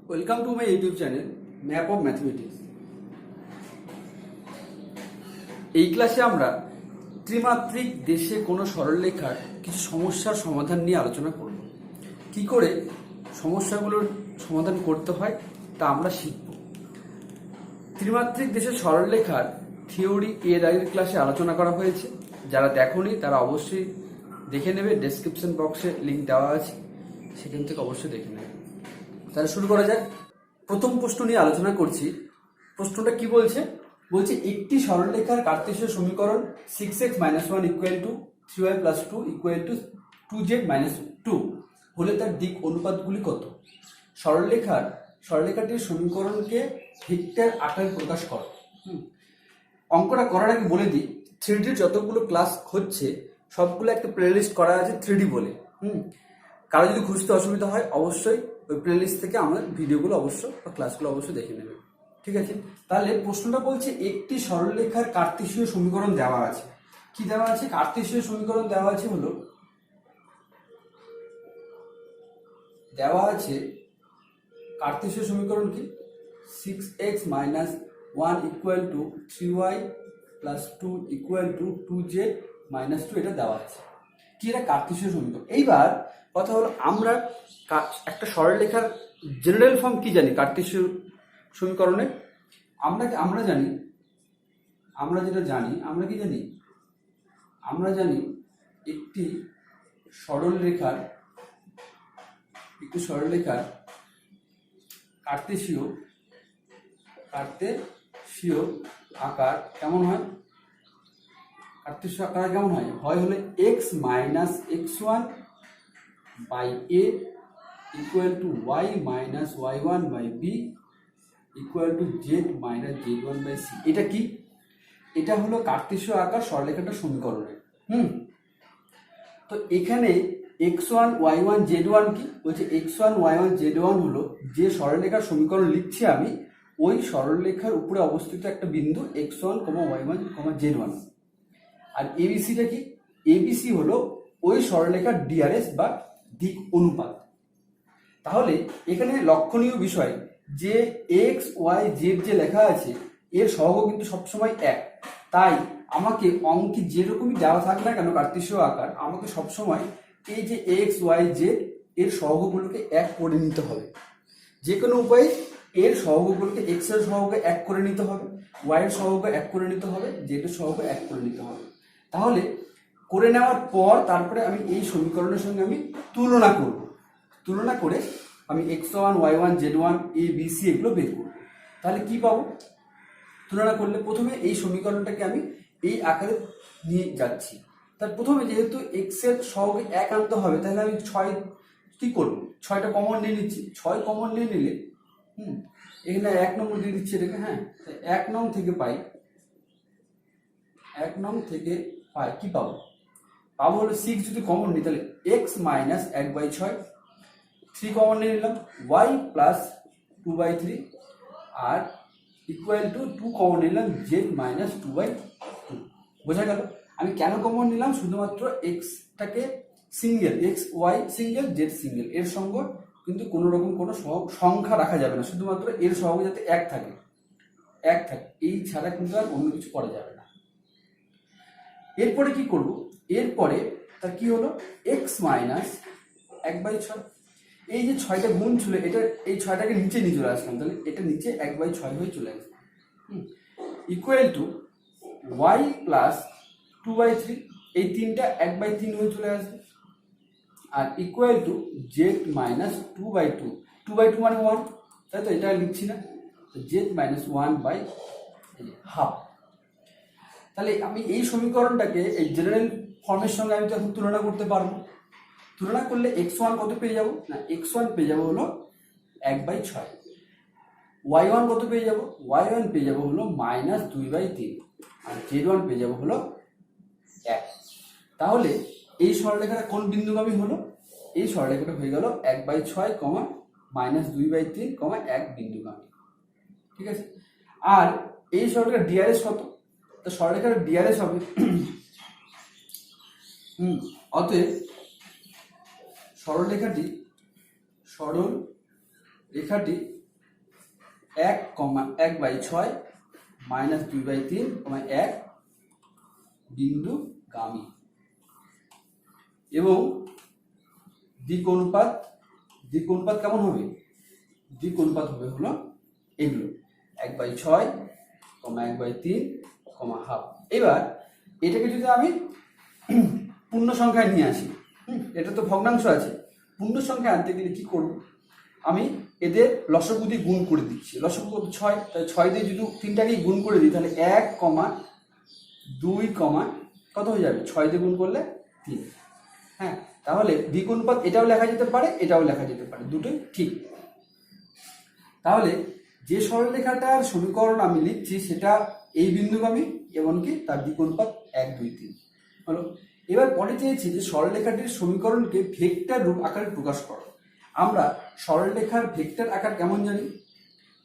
Welcome to my YouTube channel map of mathematics. এই ক্লাসে আমরা ত্রিমাত্রিক দেশে কোনো সরলরেখার কিছু সমস্যার সমাধান নিয়ে আলোচনা করব। কি করে সমস্যাগুলোর সমাধান করতে হয় তা আমরা শিখব। ত্রিমাত্রিক দেশের সরলরেখার থিওরি এর আগের ক্লাসে আলোচনা করা হয়েছে। যারা দেখোনি তারা অবশ্যই দেখে নেবে, ডেসক্রিপশন বক্সে লিঙ্ক দেওয়া আছে, সেখান থেকে অবশ্যই দেখে নেবে। তাহলে শুরু করা যাক। প্রথম প্রশ্ন নিয়ে আলোচনা করছি। প্রশ্নটা কি বলছে? বলছে একটি সরলরেখার কার্তেশীয় সমীকরণ 6x - 1 = 3y + 2 = 2z - 2 হলে তার দিক অনুপাতগুলি কত? সরলরেখাটির সমীকরণকে ভেক্টর আকারে প্রকাশ করো। অঙ্কটা করার আগে বলে দিই, 3Dর যতগুলো ক্লাস হচ্ছে সবগুলো একটা প্লেলিস্ট করা আছে 3D বলে। কারো যদি খুঁজতে অসুবিধা হয় অবশ্যই ওই প্লেলিস্ট থেকে আমার ভিডিওগুলো বা ক্লাসগুলো অবশ্যই দেখে নেবে। ঠিক আছে, তাহলে প্রশ্নটা বলছে একটি সরলরেখার কার্তেশীয় সমীকরণ দেওয়া আছে। কি দেওয়া আছে? কার্তেশীয় সমীকরণ দেওয়া আছে হলো কার্তেশীয় সমীকরণ কি? 6x - 1 = 3y + 2 = 2z - 2 এটা দেওয়া আছে। কি? এটা কার্তেশীয় সমীকরণ। এইবার কথা হলো, আমরা একটা সরলরেখার জেনারেল ফর্ম কি জানি? কার্তেশীয় সমীকরণে আমরা জানি একটি সরলরেখার কার্তেশীয় আকার কেমন হয়? কার্তেশীয় আকার কেমন হয়? হলো x - x1 / a = y - y1 / b = z - z1 / c। এটা কি? এটা হলো কার্তেশীয় আকার সরলরেখাটার সমীকরণের। তো এখানে x1 y1 z1 কি বলছে? x1 y1 z1 হলো যে সরলরেখার সমীকরণ লিখছি আমি, ওই সরলরেখার উপরে অবস্থিত একটা বিন্দু x1, y1, z1। আর এবিসিটা কি? এবিসি হলো ওই সরলরেখার ডিআরএস বা দিক অনুপাত। তাহলে এখানে লক্ষণীয় বিষয় যে এক্স ওয়াই জেড যে লেখা আছে এর সহগ কিন্তু সবসময় এক। তাই আমাকে অঙ্কে যেরকমই দেওয়া থাক না কেন কার্তেশীয় আকার, আমাকে সবসময় এই যে এক্স ওয়াই জেড এর সহগগুলোকে এক করে নিতে হবে। যে কোনো উপায়ে এর সহগগুলোকে এক্স এর সহগে এক করে নিতে হবে, ওয়াই এর সহগে এক করে নিতে হবে, জেড এর সহগে এক করে নিতে হবে। তাহলে করে নেওয়ার পর তারপরে আমি এই সমীকরণের সঙ্গে আমি তুলনা করে আমি x1 y1 z1 a b c এগুলো বের করব। তাহলে কি পাবো? তুলনা করলে প্রথমে এই সমীকরণটাকে আমি এই আকারে নিয়ে যাচ্ছি। তার প্রথমে যেহেতু x এর সহগে এক আনতে হবে, তাহলে আমি 6 কি করব? 6টা কমন নিয়ে নিচ্ছি। 6 কমন নিয়ে নিলে এখানে 1 নম্বর দিয়ে দিচ্ছি এটাকে। 1 নং থেকে পাই কি পাবো? হলো 6 যদি কমন নিই তাহলে x - 1/6, 3 কমন নিয়ে নিলাম, y + 2/3 আর = 2 কমন নিলাম, z - 2/2। বোঝা গেল? আমি কেন কমন নিলাম? শুধুমাত্র xটাকে single, x y single, z single, এর সঙ্গে কিন্তু কোনো রকম কোনো সংখ্যা রাখা যাবে না, শুধুমাত্র এর সহগ যাতে এক থাকে। এই ছাড়া কিন্তু আর অন্য কিছু করা যাবে না। এরপরে কি করব? এরপরে তার কি হলো? x - 1/6। এই যে 6টা গুণ ছিল, এটা এই 6টাকে নিচে নিয়ে চলে আসলাম, তাহলে এটা নিচে 1/6 হয়ে চলে আসবে। = y + 2/3, এই 3টা 1/3 হয়ে চলে আসবে। আর = z - 2/2, 2/2 মানে 1, তাই তো? এটা লিখছি না, z - 1/2। তাহলে আমি এই সমীকরণটাকে এই জেনারেল ফর্মের সঙ্গে আমি তো এখন তুলনা করতে পারবো। তুলনা করলে x1 কত পেয়ে যাব? না, x1 পেয়ে যাব হলো 1/6। y1 কত পেয়ে যাব? y1 পেয়ে যাব হলো -2/3 আর z1 পেয়ে যাব হলো 1। তাহলে এই সরলরেখাটা কোন বিন্দুগামী হলো? এই সরলরেখাটা হয়ে গেল 1/6, -2/3, 1 বিন্দুগামী। ঠিক আছে? আর এই সরলরেখার ডিআরএস কত? তো সরলরেখার ডিআরএস হবে অতএব সরলরেখাটি 1/6 মাইনাস 2/3, 1 বিন্দুগামী। এবং দিক অনুপাত কেমন হবে? দিক অনুপাত হবে হলো এগুলো 1/6, 1/3, হাফ। এবার এটাকে যদি আমি পূর্ণ সংখ্যায় নিয়ে আসি, এটা তো ভগ্নাংশ আছে, পূর্ণ সংখ্যায় আনতে গেলে কি করব? আমি এদের লসাগু দিয়ে গুণ করে দিচ্ছি। লসাগু 6, তাহলে 6 দিয়ে যদি তিনটাকেই গুণ করে দিই তাহলে 1, 2, কত হয়ে যাবে? 6 দিয়ে গুণ করলে 3। হ্যাঁ, তাহলে দিক অনুপাত এটাও লেখা যেতে পারে, এটাও লেখা যেতে পারে, দুটোই ঠিক। তাহলে যে সরলরেখাটার সমীকরণ আমি লিখছি সেটা এই বিন্দুগামী এবং কি তার দিক অনুপাত 1, 2, 3 হলো। এবার পরে চেয়েছি যে সরলরেখাটির সমীকরণকে ভেক্টর রূপ আকারে প্রকাশ করো। আমরা সরলরেখার ভেক্টর আকার কেমন জানি?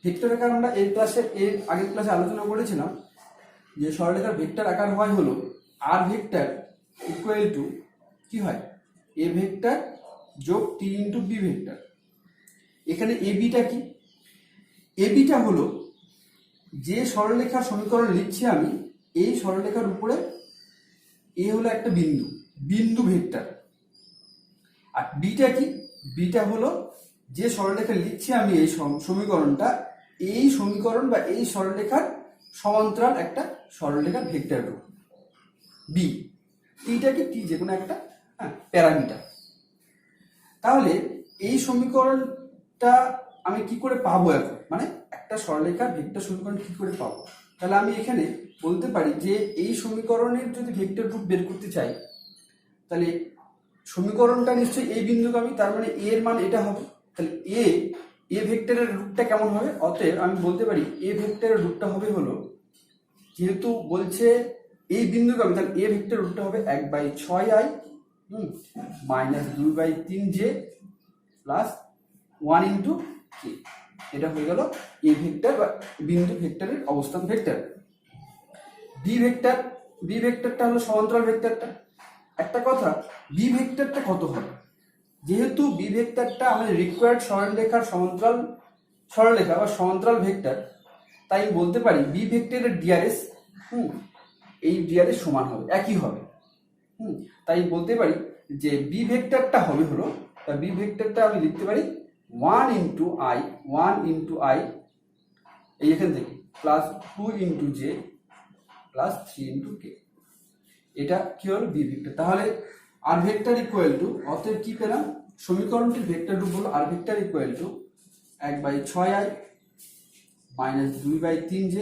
ভেক্টর আকার আমরা এর আগের ক্লাসে আলোচনা করেছিলাম যে সরলরেখার ভেক্টর আকার হয় হলো আর ভেক্টর ইকুয়াল টু কি হয়? এ ভেক্টর যোগ টি ইন্টু বি ভেক্টর। এখানে এ বিটা কি? এ বিটা হলো যে সরলরেখার সমীকরণ লিখছি আমি, এই সরলরেখার উপরে এ হলো একটা বিন্দু ভেক্টর। আর বিটা কি? বিটা হলো যে সরলরেখা লিখছি আমি এই সমীকরণটা, এই সমীকরণ বা এই সরলরেখার সমান্তরাল একটা সরলরেখার ভেক্টর রূপ। বি টিটা কি? টি যে কোনো একটা প্যারামিটার। তাহলে এই সমীকরণটা আমি কি করে পাবো এখন? মানে একটা সরলরেখার ভেক্টর সমীকরণ কি করে পাবো? তাহলে আমি এখানে বলতে পারি যে এই সমীকরণের যদি ভেক্টর রূপ বের করতে চাই তাহলে সমীকরণটা নিশ্চয়ই এই বিন্দুগামী, তার মানে এ এর মান এটা হবে। তাহলে এ ভেক্টরের রূপটা কেমন হবে? অতএব আমি বলতে পারি এ ভেক্টরের রূপটা হবে হলো, যেহেতু বলছে এই বিন্দুগামী, তাহলে এ ভেক্টরের রূপটা হবে 1/6i minus 2/3j plus 1 into k. এটা হয়ে গেল এ ভেক্টর বা বিন্দু ভেক্টরের অবস্থান ভেক্টর। বি ভেক্টরটা হলো সমান্তরাল ভেক্টরটা। একটা কথা, বি ভেক্টরটা কত হবে? যেহেতু বি ভেক্টরটা আমাদের রিকোয়ার্ড সরলরেখার সরলরেখা বা সমান্তরাল ভেক্টর, তাই বলতে পারি বি ভেক্টরের ডিআরএস এই ডিআরএস সমান হবে, একই হবে। তাই বলতে পারি যে বি ভেক্টরটা হবে হলো, বি ভেক্টরটা আমি লিখতে পারি 1 ইন্টু আই এই এখান থেকে plus 2 into j plus 3 into k. এটা কি হলো? B vector. তাহলে আর ভেক্টর ইকুয়াল টু, অতএব কি পেলাম? সমীকরণটির ভেক্টর রূপ হলো r vector equal to 1/6i minus 2/3j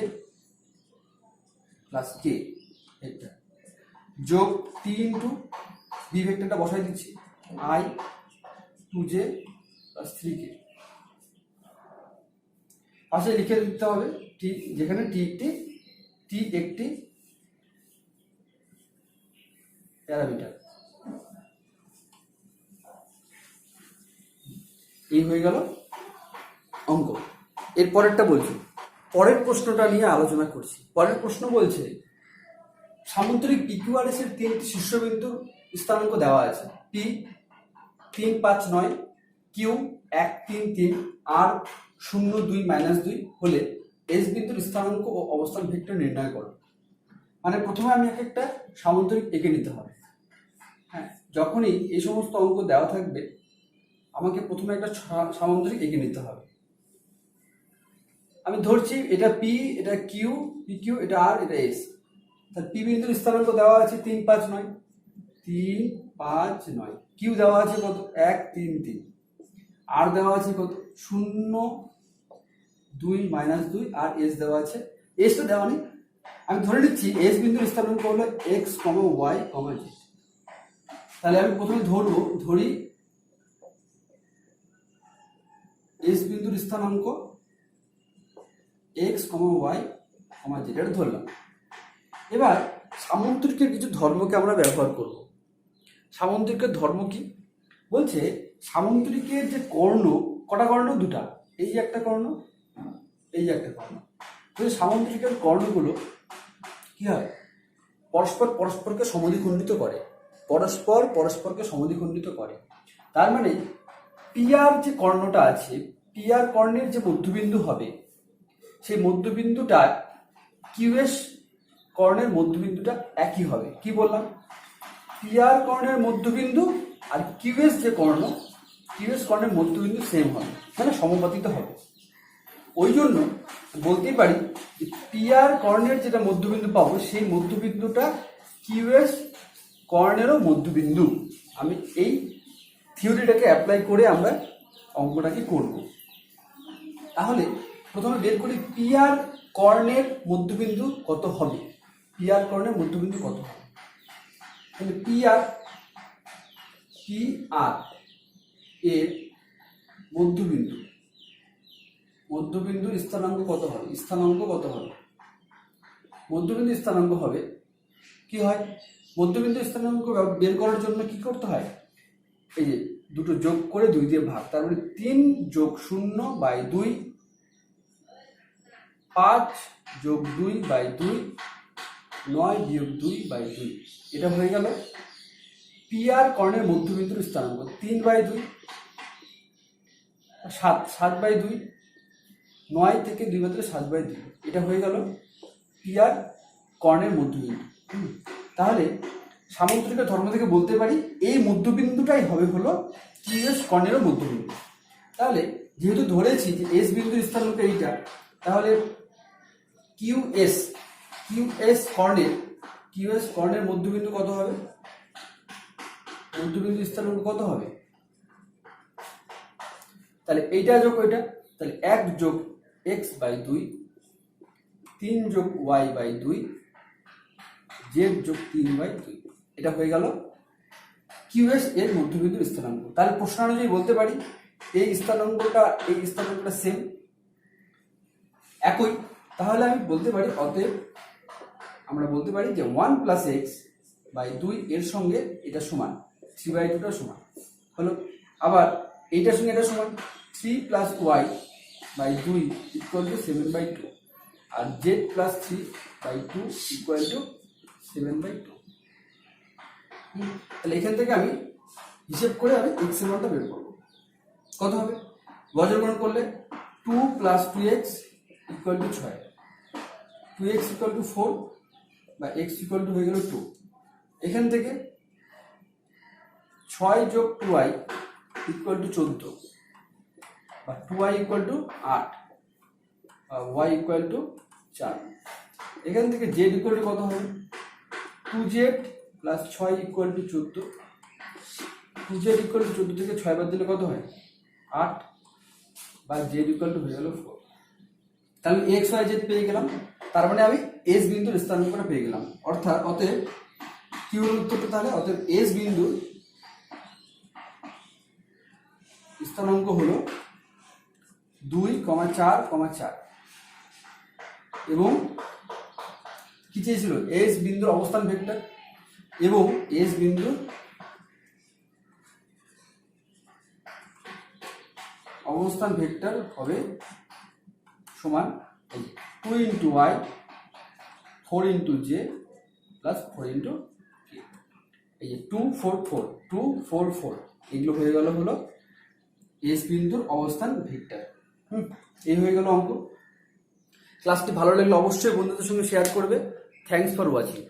plus k vector যোগ টি ইন্টু বি ভেক্টরটা বসাই দিচ্ছি i 2j প্লাস 3k। পাশে লিখে দিতে হবে টি, যেখানে টি একটি প্যারামিটার। এই হয়ে গেল অঙ্ক। এর পরেরটা বলছি, পরের প্রশ্নটা নিয়ে আলোচনা করছি। পরের প্রশ্ন বলছে সামুদ্রিক পিকিউআরএস এর 3টি শীর্ষবিন্দুর স্থানাঙ্ক দেওয়া আছে। পি 3, 5, 9, কিউ 1, 3, 3, আর 0, 2, -2 হলে এস বিন্দুর স্থানাঙ্ক ও অবস্থান ভেক্টর নির্ণয় করো। মানে প্রথমে আমি একটা সামুদ্রিক এঁকে নিতে হবে। হ্যাঁ, যখনই এই সমস্ত অঙ্ক দেওয়া থাকবে আমাকে প্রথমে একটা সামুদ্রিক এঁকে নিতে হবে। আমি ধরছি এটা পি, এটা কিউ, পি কিউ, এটা আর, এটা এস। তাহলে পি বিন্দুর স্থানাঙ্ক দেওয়া আছে 3, 5, 9, 3, 5, 9। কিউ দেওয়া আছে কত? 1, 3, 3। আর দেওয়া আছে কত? 0, 2, -2। আর এস দেওয়া আছে, এসটা দেওয়া নেই। আমি ধরে নিচ্ছি এস বিন্দুর স্থানাঙ্ক হলো x, y, z। তাহলে আমি প্রথমে ধরি এস বিন্দুর স্থানাঙ্ক x, y, z, এটা ধরলাম। এবার সামুদ্রিকের কিছু ধর্মকে আমরা ব্যবহার করব। সামুদ্রিকের ধর্ম কি বলছে? সামুদ্রিকের যে কর্ণ, কটা কর্ণ? দুটা। এই যে একটা কর্ণ, এই যে একটা কর্ণ। তো সামুদ্রিকের কর্ণগুলো কি হয়? পরস্পরকে সমদ্বিখণ্ডিত করে, পরস্পরকে সমদ্বিখণ্ডিত করে। তার মানে পিআর যে কর্ণটা আছে, পিআর কর্ণের যে মধ্যবিন্দু হবে, সেই মধ্যবিন্দুটা কিউএস কর্ণের মধ্যবিন্দুটা একই হবে। কি বললাম? পিআর কর্ণের মধ্যবিন্দু আর কিউএস যে কর্ণ, কিউএস কর্ণের মধ্যবিন্দু সেম হবে, মানে সমাপতিত হবে। ওই জন্য বলতেই পারি পিআর কর্ণের যেটা মধ্যবিন্দু পাবো সেই মধ্যবিন্দুটা কিউএস কর্ণেরও মধ্যবিন্দু। আমি এই থিওরিটাকে অ্যাপ্লাই করে আমরা অঙ্কটাকে করব। তাহলে প্রথমে বের করি পিআর কর্ণের মধ্যবিন্দু কত হবে। পিআর কর্ণের মধ্যবিন্দু কত হবে? তাহলে পিআর এর মধ্যবিন্দুর স্থানাঙ্ক কত হবে? মধ্যবিন্দু স্থানাঙ্ক হবে কি হয়? মধ্যবিন্দু স্থানাঙ্ক বের করার জন্য কি করতে হয়? এই যে দুটো যোগ করে 2 দিয়ে ভাগ, তার মানে 3 যোগ 0/2, 5 যোগ 2/2, 9 বিয়োগ 2/2। এটা হয়ে গেল পিআর কর্ণের মধ্যবিন্দুর স্থানাঙ্ক। 3/2, 7/2, 9 থেকে 2 বাদ দিলে 7/2। এটা হয়ে গেল পিআর কর্ণের মধ্যবিন্দু। তাহলে সামুদ্রিক ধর্ম থেকে বলতে পারি এই মধ্যবিন্দুটাই হবে হলো কিউএস কর্ণেরও মধ্যবিন্দু। তাহলে যেহেতু ধরেছি যে এস বিন্দুর স্থানাঙ্ক এইটা, তাহলে কিউএস কর্ণের মধ্যবিন্দু কত হবে? মধ্যবিন্দু স্থানাঙ্ক কত হবে? তাহলে এইটা যোগ ওইটা, তাহলে 1 যোগ x/2, 3 যোগ y/2, z যোগ 3/2। এটা হয়ে গেল কিউএস এর মধ্যবিন্দুর স্থানাঙ্ক। তাহলে প্রশ্ন অনুযায়ী বলতে পারি এই স্থানাঙ্কটা সেম, একই। তাহলে আমি বলতে পারি অতএব আমরা বলতে পারি যে 1 + x/2 এর সঙ্গে এটা সমান, 3/2টা সমান হলো। আবার এইটার সঙ্গে এটা সমান 3 + y/2 = 7/2, আর z + 3/2 = 7/2। তাহলে এখান থেকে আমি হিসেব করে আমি x এর মানটা বের করব। কত হবে? বজ্রগুণ করলে 2 + 2x = 6, 2x = 4 বা x হয়ে গেল 2। এখান থেকে 6 যোগ 2y = 14 বা 2y = 8 বা y = 4। এখান থেকে z কত হবে? 2z + 6 = 14, 2z = 14 থেকে 6 বাদ দিলে কত হয়? 8 বা z হয়ে গেল 4। তাহলে x y z পেয়ে গেলাম, তার মানে আমি এস বিন্দুর স্থানাঙ্কটা পেয়ে গেলাম। অতএব কি হলো উত্তরটা? তাহলে অতএব এস বিন্দুর স্থানাঙ্ক হলো 2, 4, 4 এবং কি চেয়েছিল? এস বিন্দুর অবস্থান ভেক্টর, এবং এস বিন্দুর অবস্থান ভেক্টর হবে সমান 2 × y, 4 × j + 4 × k। এই যে 2, 4, 4, 2, 4, 4 এগুলো হয়ে গেল হলো এস বিন্দুর অবস্থান ভেক্টর। এই হয়ে গেল অঙ্ক। ক্লাসটি ভালো লাগলে অবশ্যই বন্ধুদের সঙ্গে শেয়ার করবে। Thanks for watching.